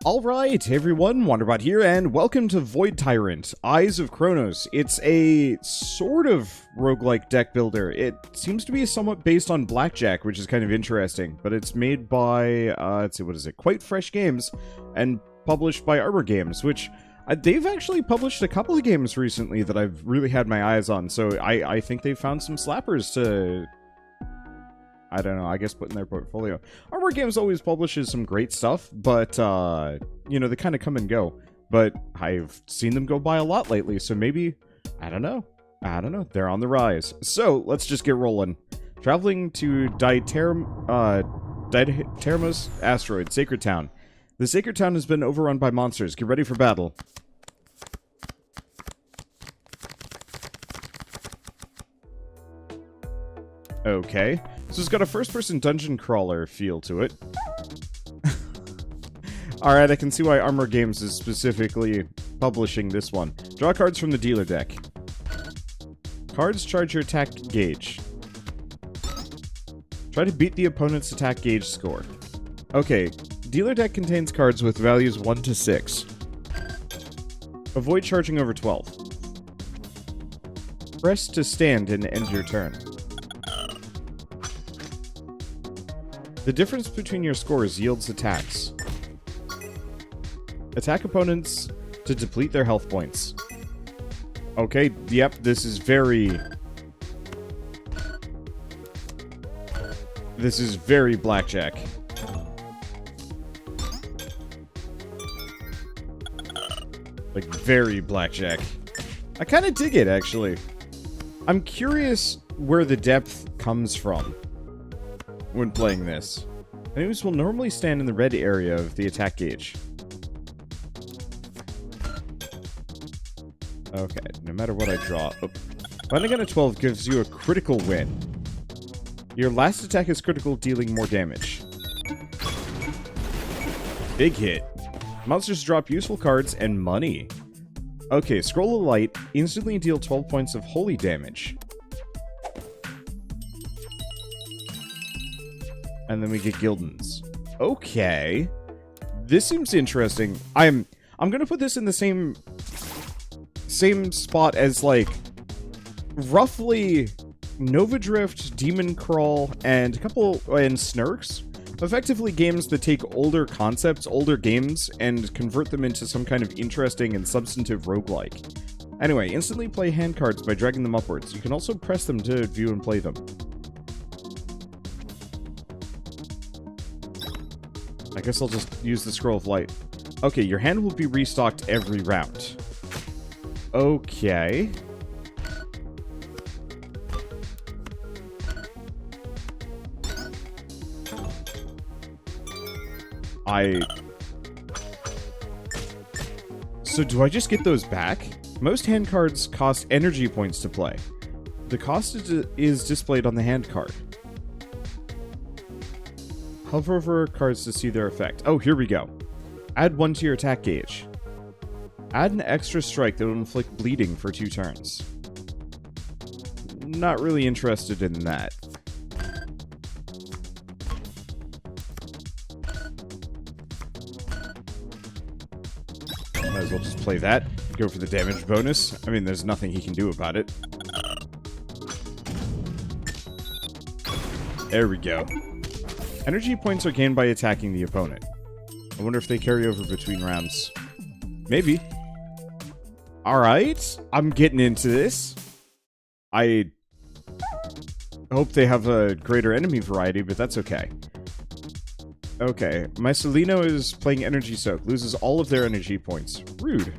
Alright, everyone, Wanderbot here, and welcome to Void Tyrant, Eyes of Chronos. It's a sort of roguelike deck builder. It seems to be somewhat based on Blackjack, which is kind of interesting, but it's made by, let's see, what is it, Quite Fresh Games, and published by Arbor Games, which they've actually published a couple of games recently that I've really had my eyes on, so I think they've found some slappers to, I don't know, I guess put in their portfolio. Arbor Games always publishes some great stuff, but, you know, they kind of come and go. But I've seen them go by a lot lately, so maybe, I don't know, they're on the rise. So, let's just get rolling. Traveling to Ditermos Asteroid, Sacred Town. The Sacred Town has been overrun by monsters. Get ready for battle. Okay. So it's got a first-person dungeon crawler feel to it. Alright, I can see why Armor Games is specifically publishing this one. Draw cards from the dealer deck. Cards charge your attack gauge. Try to beat the opponent's attack gauge score. Okay, dealer deck contains cards with values 1 to 6. Avoid charging over 12. Press to stand and end your turn. The difference between your scores yields attacks. Attack opponents to deplete their health points. Okay, yep, this is very Blackjack. Like, very Blackjack. I kind of dig it, actually. I'm curious where the depth comes from when playing this. Enemies will normally stand in the red area of the attack gauge. Okay, no matter what I draw. Oh. Landing on a 12 gives you a critical win. Your last attack is critical, dealing more damage. Big hit. Monsters drop useful cards and money. Okay, Scroll of Light. Instantly deal 12 points of holy damage. And then we get Gildens. Okay. This seems interesting. I'm gonna put this in the same spot as, like, roughly Nova Drift, Demon Crawl, and Snurks. Effectively games that take older concepts, older games, and convert them into some kind of interesting and substantive roguelike. Anyway, instantly play hand cards by dragging them upwards. You can also press them to view and play them. I guess I'll just use the Scroll of Light. Okay, your hand will be restocked every round. Okay. So do I just get those back? Most hand cards cost energy points to play. The cost is displayed on the hand card. Hover over cards to see their effect. Oh, here we go. Add 1 to your attack gauge. Add an extra strike that will inflict bleeding for 2 turns. Not really interested in that. Might as well just play that. Go for the damage bonus. I mean, there's nothing he can do about it. There we go. Energy points are gained by attacking the opponent. I wonder if they carry over between rounds. Maybe. Alright, I'm getting into this. I hope they have a greater enemy variety, but that's okay. Okay, my Seleno is playing Energy Soak. Loses all of their energy points. Rude.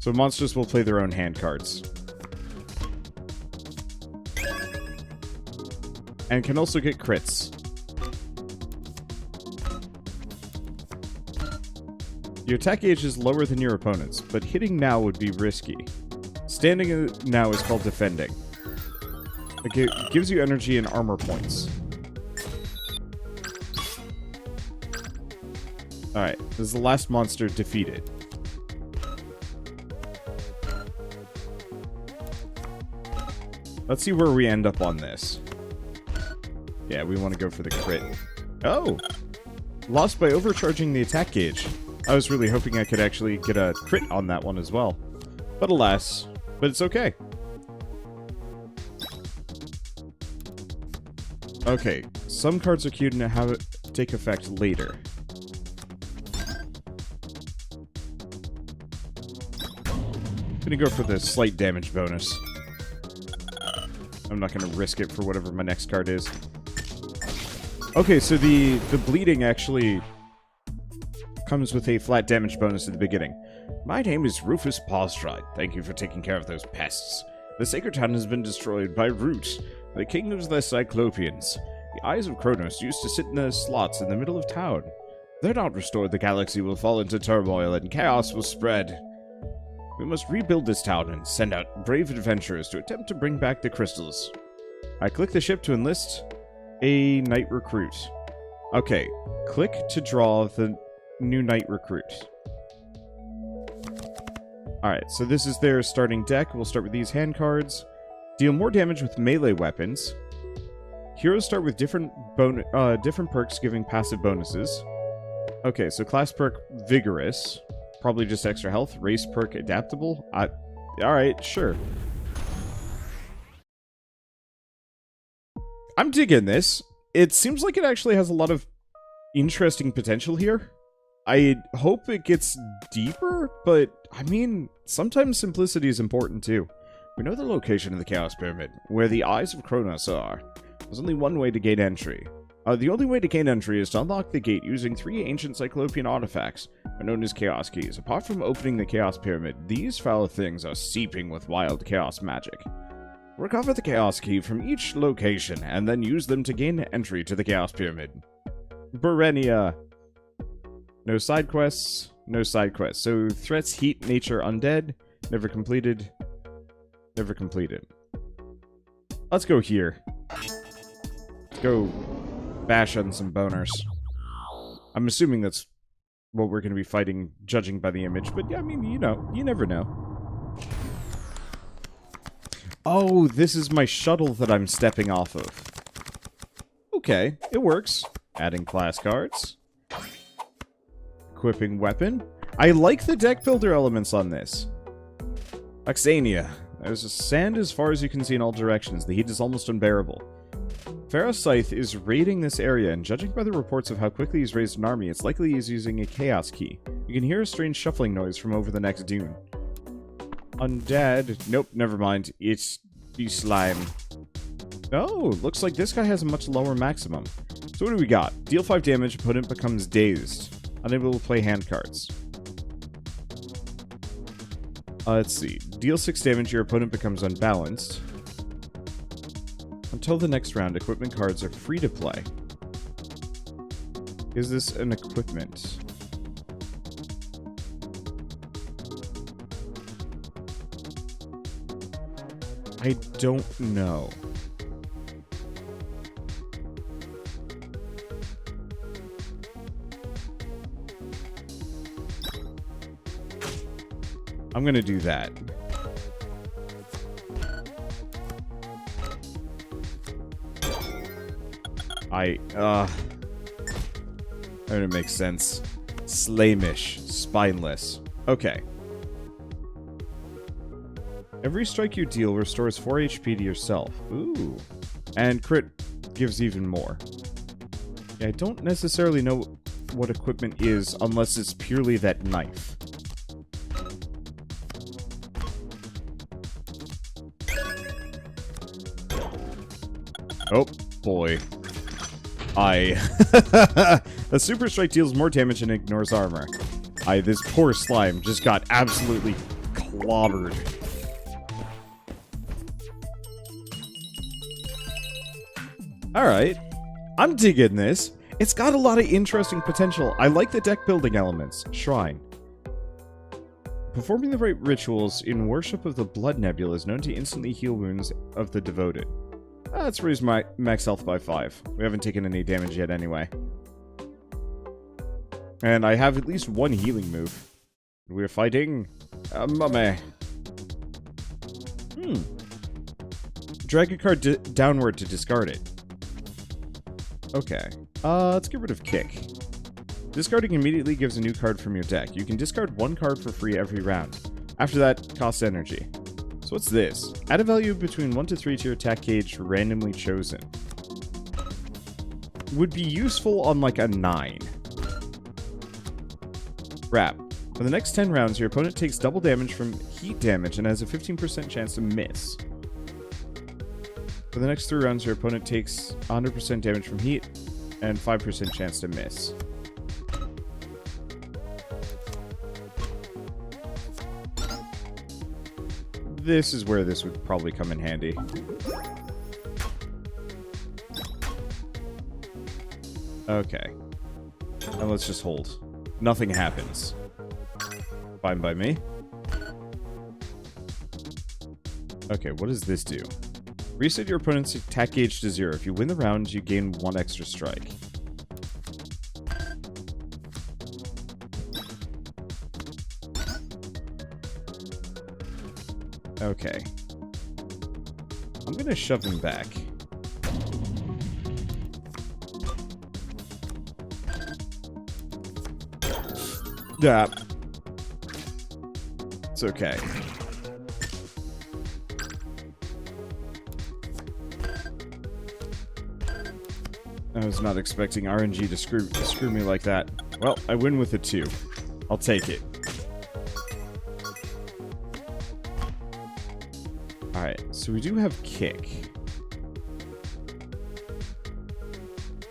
So monsters will play their own hand cards. And can also get crits. Your attack gauge is lower than your opponent's, but hitting now would be risky. Standing now is called defending. It gives you energy and armor points. Alright, this is the last monster defeated. Let's see where we end up on this. Yeah, we want to go for the crit. Oh! lost by overcharging the attack gauge. I was really hoping I could actually get a crit on that one as well. But alas, but it's okay. Okay, some cards are queued and have it take effect later. I'm gonna go for the slight damage bonus. I'm not gonna risk it for whatever my next card is. Okay, so the bleeding actually comes with a flat damage bonus at the beginning. My name is Rufus Pawstride. Thank you for taking care of those pests. The sacred town has been destroyed by Root, the king of the Cyclopeans. The Eyes of Chronos used to sit in the slots in the middle of town. If they're not restored, the galaxy will fall into turmoil and chaos will spread. We must rebuild this town and send out brave adventurers to attempt to bring back the crystals. I click the ship to enlist a knight recruit. Okay, click to draw the new knight recruit. Alright, so this is their starting deck. We'll start with these hand cards. Deal more damage with melee weapons. Heroes start with different perks giving passive bonuses. Okay, so class perk Vigorous. Probably just extra health. Race perk Adaptable. Alright, sure. I'm digging this. It seems like it actually has a lot of interesting potential here. I hope it gets deeper, but I mean, sometimes simplicity is important too. We know the location of the Chaos Pyramid, where the Eyes of Chronos are. There's only one way to gain entry. The only way to gain entry is to unlock the gate using 3 ancient Cyclopean artifacts, known as Chaos Keys. Apart from opening the Chaos Pyramid, these foul things are seeping with wild chaos magic. Recover the Chaos Key from each location, and then use them to gain entry to the Chaos Pyramid. Berenia. No side quests. No side quests. So, threats, heat, nature, undead. Never completed. Never completed. Let's go here. Let's go bash on some boners. I'm assuming that's what we're going to be fighting, judging by the image. But, yeah, I mean, you know, you never know. Oh, this is my shuttle that I'm stepping off of. Okay, it works. Adding class cards. Equipping weapon. I like the deck builder elements on this. Oxania. There's a sand as far as you can see in all directions. The heat is almost unbearable. Phara's Scythe is raiding this area, and judging by the reports of how quickly he's raised an army, it's likely he's using a Chaos Key. You can hear a strange shuffling noise from over the next dune. Undead. Nope, never mind. It's the slime. Oh, looks like this guy has a much lower maximum. So what do we got? Deal 5 damage, opponent becomes dazed. Unable to play hand cards. Let's see. Deal 6 damage, your opponent becomes unbalanced. Until the next round, equipment cards are free to play. Is this an equipment? I don't know. I'm gonna do that. That would make sense. Slamish. Spineless. Okay. Every strike you deal restores 4 HP to yourself. Ooh. And crit gives even more. Yeah, I don't necessarily know what equipment is unless it's purely that knife. Oh, boy. A super strike deals more damage and ignores armor. This poor slime just got absolutely clobbered. Alright. I'm digging this. It's got a lot of interesting potential. I like the deck building elements. Shrine. Performing the right rituals in worship of the Blood Nebula is known to instantly heal wounds of the devoted. Let's raise my max health by 5. We haven't taken any damage yet anyway. And I have at least one healing move. We're fighting a mummy. Drag a card downward to discard it. Okay. Let's get rid of kick. Discarding immediately gives a new card from your deck. You can discard one card for free every round. After that, costs energy. So what's this? Add a value between 1 to 3 to your attack gauge randomly chosen. Would be useful on like a 9. Wrap. For the next 10 rounds, your opponent takes double damage from heat damage and has a 15% chance to miss. For the next 3 rounds, your opponent takes 100% damage from heat and 5% chance to miss. This is where this would probably come in handy. Okay. And let's just hold. Nothing happens. Fine by me. Okay, what does this do? Reset your opponent's attack gauge to 0. If you win the round, you gain 1 extra strike. Okay. I'm gonna shove him back. Yeah. It's okay. I was not expecting RNG to screw me like that. Well, I win with a 2. I'll take it. Alright, so we do have kick.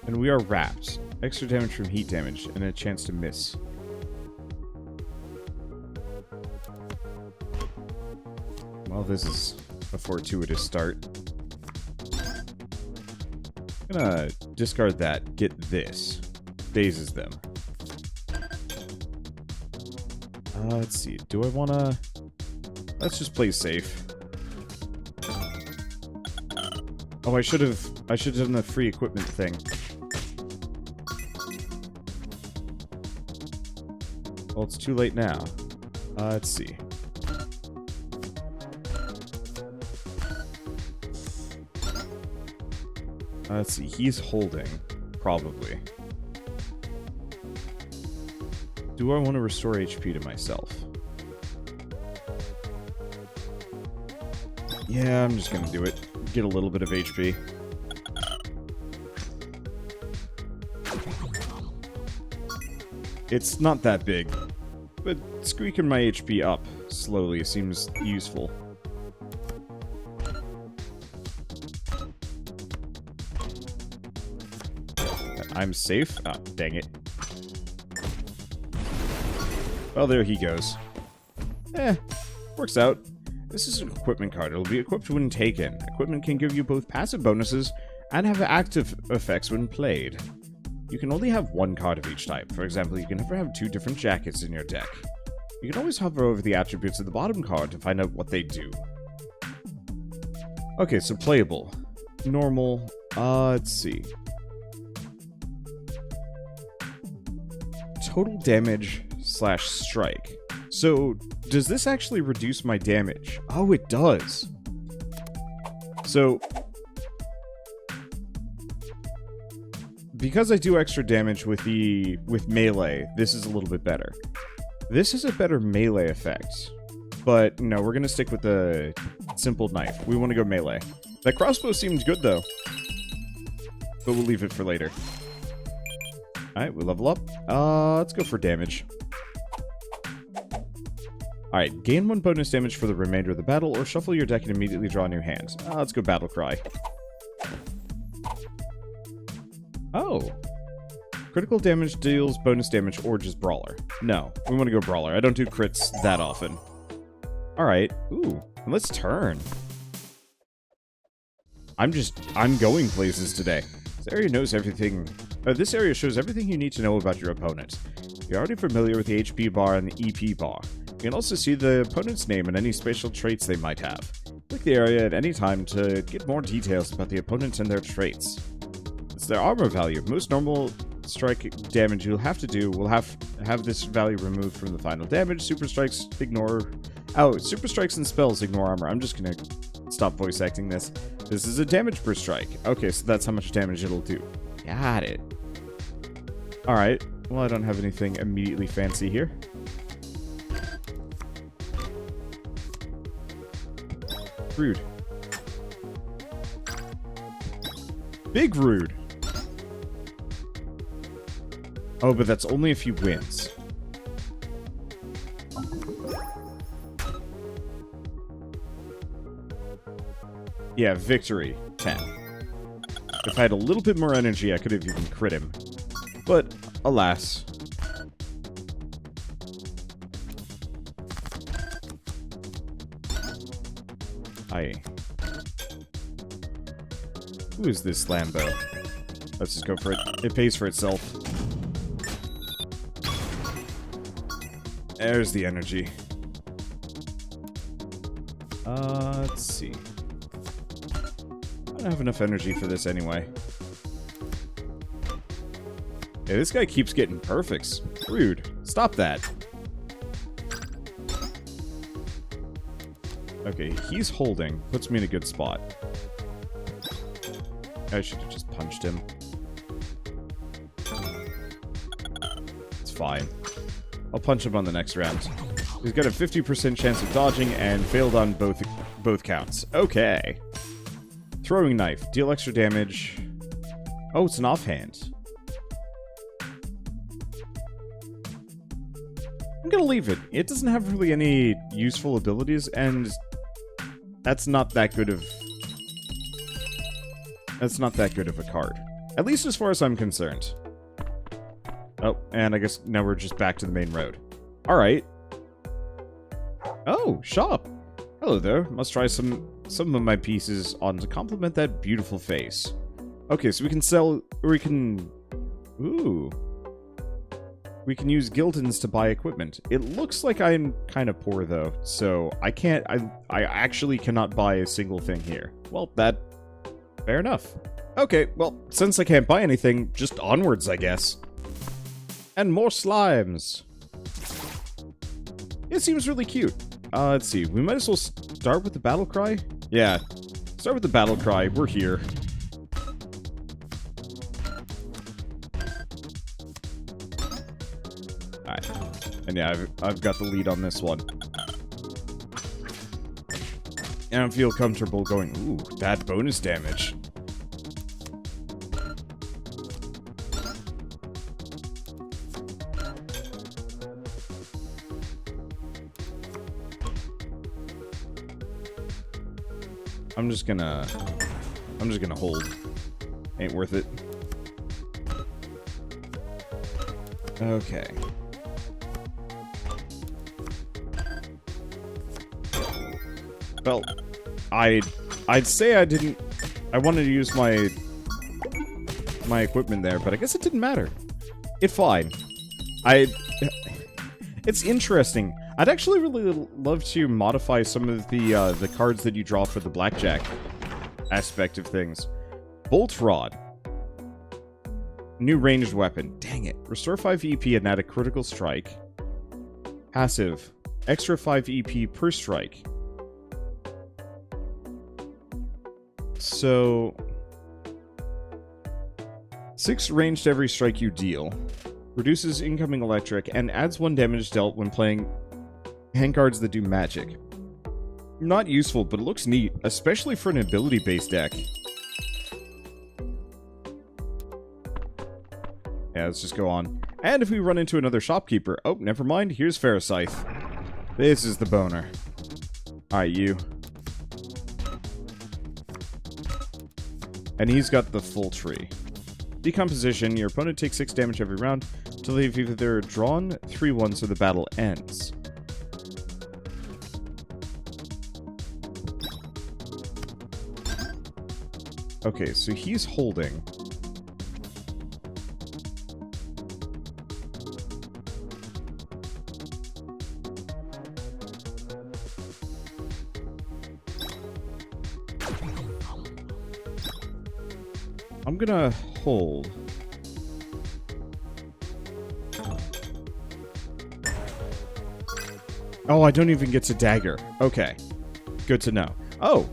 And we are wrapped. Extra damage from heat damage and a chance to miss. Well, this is a fortuitous start. I'm gonna discard that, get this. Dazes them. Let's see. Do I wanna... Let's just play safe. Oh, I should have done the free equipment thing. Well, it's too late now. Let's see. Let's see, he's holding, probably. Do I want to restore HP to myself? Yeah, I'm just gonna do it. Get a little bit of HP. It's not that big, but squeaking my HP up slowly seems useful. I'm safe? Oh, dang it. Well, there he goes. Works out. This is an equipment card. It'll be equipped when taken. Equipment can give you both passive bonuses and have active effects when played. You can only have one card of each type. For example, you can never have 2 different jackets in your deck. You can always hover over the attributes of the bottom card to find out what they do. Okay, so playable. Normal. Let's see. Total damage / strike. So, does this actually reduce my damage? Oh, it does. So, because I do extra damage with melee, this is a little bit better. This is a better melee effect. But, no, we're going to stick with the simple knife. We want to go melee. That crossbow seems good, though. But we'll leave it for later. Alright, we level up. Let's go for damage. Alright, gain 1 bonus damage for the remainder of the battle, or shuffle your deck and immediately draw a new hand. Let's go Battle Cry. Oh. Critical damage deals bonus damage or just Brawler. No, we want to go Brawler. I don't do crits that often. Alright. Ooh, and let's turn. I'm going places today. This area knows everything. This area shows everything you need to know about your opponent. You're already familiar with the HP bar and the EP bar. You can also see the opponent's name and any special traits they might have. Click the area at any time to get more details about the opponent and their traits. It's their armor value. Most normal strike damage you'll have to do will have this value removed from the final damage. Super strikes ignore... Oh, super strikes and spells ignore armor. I'm just gonna stop voice acting this. This is a damage per strike. Okay, so that's how much damage it'll do. Got it. Alright, Well, I don't have anything immediately fancy here. Rude. Big rude. Oh, but that's only if he wins. Yeah, victory. 10. If I had a little bit more energy, I could have even crit him. But, alas. Who is this Lambo? Let's just go for it. It pays for itself. There's the energy. Let's see. I don't have enough energy for this anyway. Yeah, this guy keeps getting perfects. Rude. Stop that. Okay, he's holding. Puts me in a good spot. I should have just punched him. It's fine. I'll punch him on the next round. He's got a 50% chance of dodging and failed on both counts. Okay. Throwing knife. Deal extra damage. Oh, it's an offhand. I'm gonna leave it. It doesn't have really any useful abilities, and that's not that good of... That's not that good of a card. At least as far as I'm concerned. Oh, and I guess now we're just back to the main road. Alright. Oh, shop. Hello there. Must try some of my pieces on to complement that beautiful face. Okay, so we can sell... Or we can... Ooh. We can use Gildens to buy equipment. It looks like I'm kind of poor, though, so I can't... I actually cannot buy a single thing here. Well, that... Fair enough. Okay, well, since I can't buy anything, just onwards, I guess. And more slimes. It seems really cute. Let's see. We might as well start with the battle cry? Yeah. Start with the battle cry. We're here. Alright. And yeah, I've got the lead on this one. I don't feel comfortable going, ooh, that bonus damage. I'm just gonna hold. Ain't worth it. Okay. Well, I'd say I wanted to use my equipment there, but I guess it didn't matter. It's fine. It's interesting. I'd actually really love to modify some of the cards that you draw for the Blackjack aspect of things. Bolt Rod. New ranged weapon. Dang it. Restore 5 EP and add a critical strike. Passive. Extra 5 EP per strike. So... 6 ranged every strike you deal. Reduces incoming electric and adds 1 damage dealt when playing hand cards that do magic. Not useful, but it looks neat, especially for an ability-based deck. Yeah, let's just go on. And if we run into another shopkeeper... Oh, never mind. Here's Phara Scythe. This is the boner. Alright, you. And he's got the full tree. Decomposition. Your opponent takes 6 damage every round until they've either drawn 3-1 so the battle ends. Okay, so he's holding. I'm gonna hold. Oh, I don't even get to dagger. Okay. Good to know. Oh!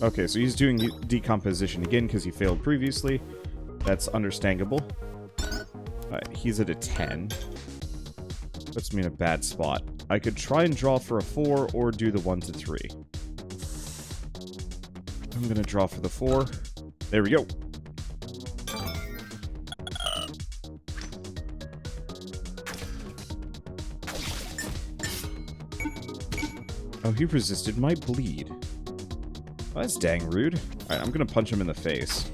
Okay, so he's doing decomposition again because he failed previously. That's understandable. He's at a 10. Puts me in a bad spot. I could try and draw for a 4 or do the 1 to 3. I'm going to draw for the 4. There we go. Oh, he resisted my bleed. Oh, that's dang rude. Alright, I'm gonna punch him in the face.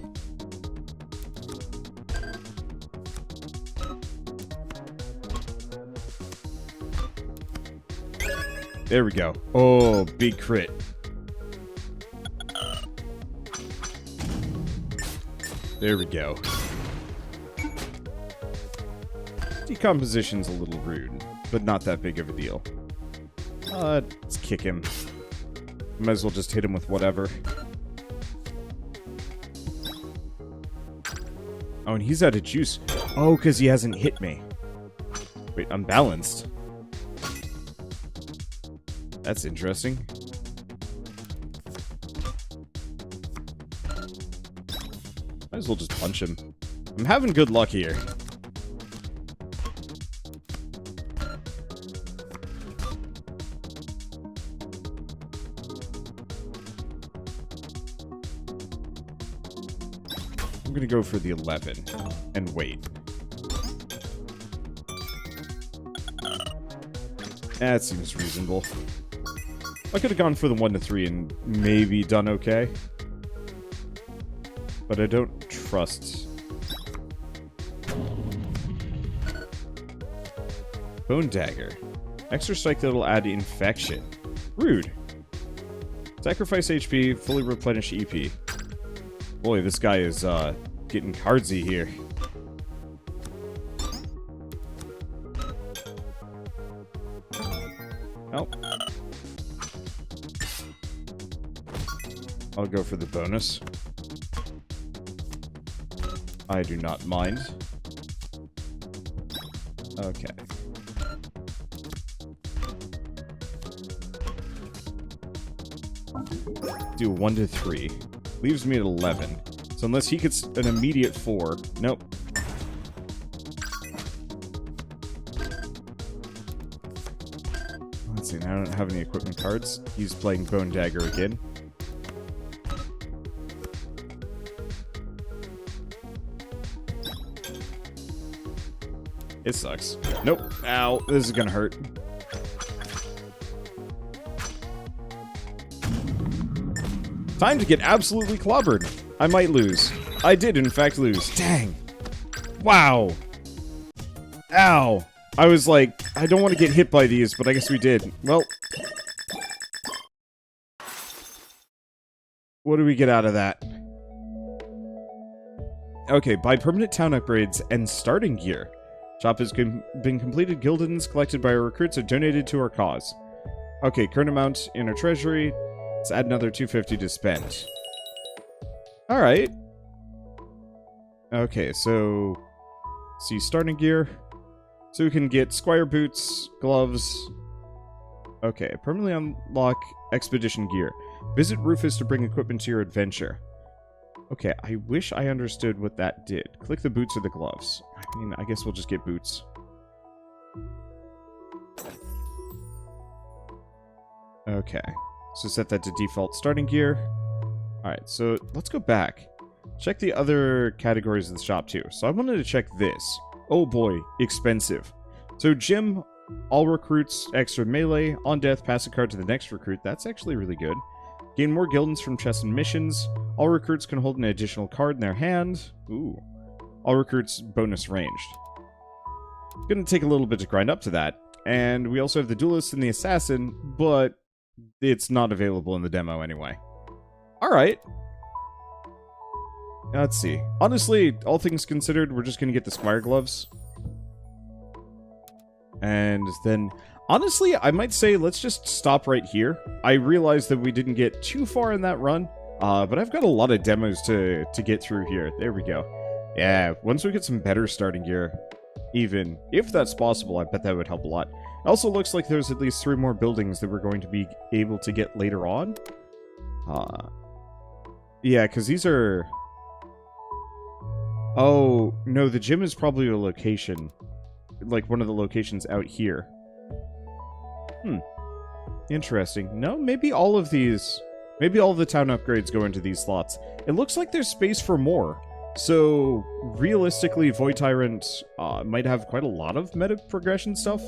There we go. Oh, big crit. There we go. Decomposition's a little rude, but not that big of a deal. Let's kick him. Might as well just hit him with whatever. Oh, and he's out of juice. Oh, because he hasn't hit me. Wait, unbalanced. That's interesting. Might as well just punch him. I'm having good luck here. I'm gonna go for the 11 and wait. That seems reasonable. I could have gone for the 1 to 3 and maybe done okay. But I don't trust. Bone Dagger. Extra strike that'll add infection. Rude. Sacrifice HP, fully replenish EP. Boy, this guy is getting cardsy here. Oh. I'll go for the bonus. I do not mind. Okay. Do 1 to 3. Leaves me at 11. So unless he gets an immediate 4... Nope. Let's see, now I don't have any equipment cards. He's playing Bone Dagger again. It sucks. Nope. Ow. This is gonna hurt. Time to get absolutely clobbered. I might lose. I did, in fact, lose. Dang. Wow. Ow. I was like, I don't want to get hit by these, but I guess we did. Well. What do we get out of that? Okay, buy permanent town upgrades and starting gear. Shop has been completed. Guildens collected by our recruits are donated to our cause. Okay, current amount in our treasury. Let's add another 250 to spend. Alright. Okay, so... see, starting gear. So we can get squire boots, gloves. Okay, permanently unlock expedition gear. Visit Rufus to bring equipment to your adventure. Okay, I wish I understood what that did. Click the boots or the gloves. I mean, I guess we'll just get boots. Okay. So set that to default starting gear. Alright, so let's go back. Check the other categories of the shop too. So I wanted to check this. Oh boy, expensive. So gym, all recruits, extra melee, on death, pass a card to the next recruit. That's actually really good. Gain more guildens from chests and missions. All recruits can hold an additional card in their hand. Ooh. All recruits bonus ranged. Gonna take a little bit to grind up to that. And we also have the duelist and the assassin, but it's not available in the demo anyway. Alright. Let's see. Honestly, all things considered, we're just gonna get the squire gloves. And then... honestly, I might say let's just stop right here. I realized that we didn't get too far in that run, but I've got a lot of demos to get through here. There we go. Yeah, once we get some better starting gear, even if that's possible, I bet that would help a lot. It also looks like there's at least 3 more buildings that we're going to be able to get later on. Yeah, because these are... Oh, no, the gym is probably a location. Like, one of the locations out here. Interesting. No, maybe all of these... Maybe all of the town upgrades go into these slots. It looks like there's space for more. So, realistically, Void Tyrant might have quite a lot of meta progression stuff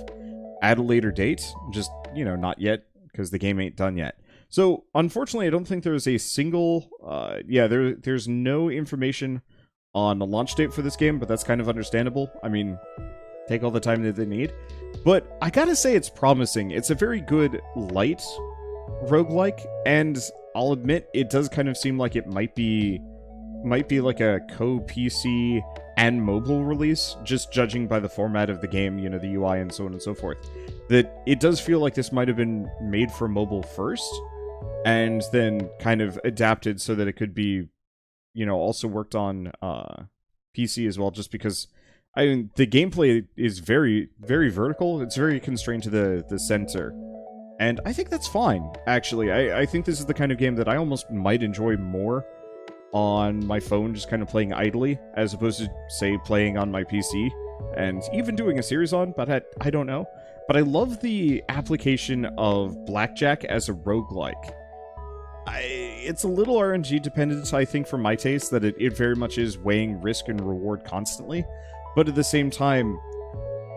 at a later date. Just, you know, not yet, because the game ain't done yet. So, unfortunately, I don't think there's a single... there's no information on a launch date for this game, but that's kind of understandable. I mean, take all the time that they need. But I gotta say it's promising. It's a very good light roguelike, and I'll admit it does kind of seem like it might be like a co-PC and mobile release, just judging by the format of the game, you know, the UI and so on and so forth. That it does feel like this might have been made for mobile first, and then kind of adapted so that it could be, you know, also worked on PC as well, just because the gameplay is very, very vertical. It's very constrained to the center. And I think that's fine, actually. I think this is the kind of game that I almost might enjoy more on my phone, just kind of playing idly, as opposed to, say, playing on my PC, and even doing a series on, but I don't know. But I love the application of Blackjack as a roguelike. It's a little RNG dependent, I think, for my taste, that it very much is weighing risk and reward constantly. But at the same time,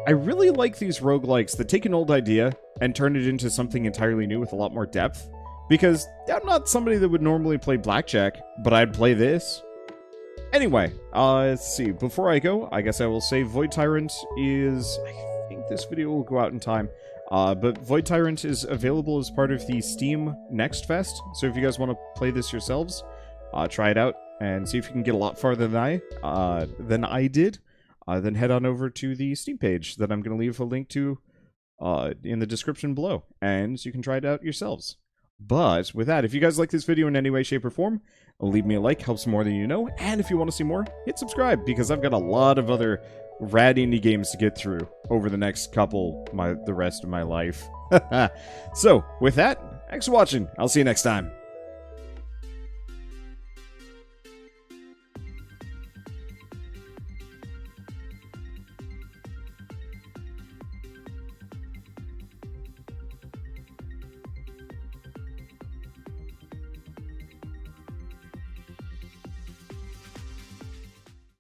I really like these roguelikes that take an old idea and turn it into something entirely new with a lot more depth. Because I'm not somebody that would normally play Blackjack, but I'd play this. Anyway, let's see. Before I go, I guess I will say Void Tyrant is... I think this video will go out in time. But Void Tyrant is available as part of the Steam Next Fest. So if you guys want to play this yourselves, try it out and see if you can get a lot farther than I did. Then head on over to the Steam page that I'm going to leave a link to in the description below, and you can try it out yourselves. But with that, if you guys like this video in any way, shape, or form, leave me a like, helps more than you know, and if you want to see more, hit subscribe, because I've got a lot of other rad indie games to get through over the next the rest of my life. So, with that, thanks for watching. I'll see you next time.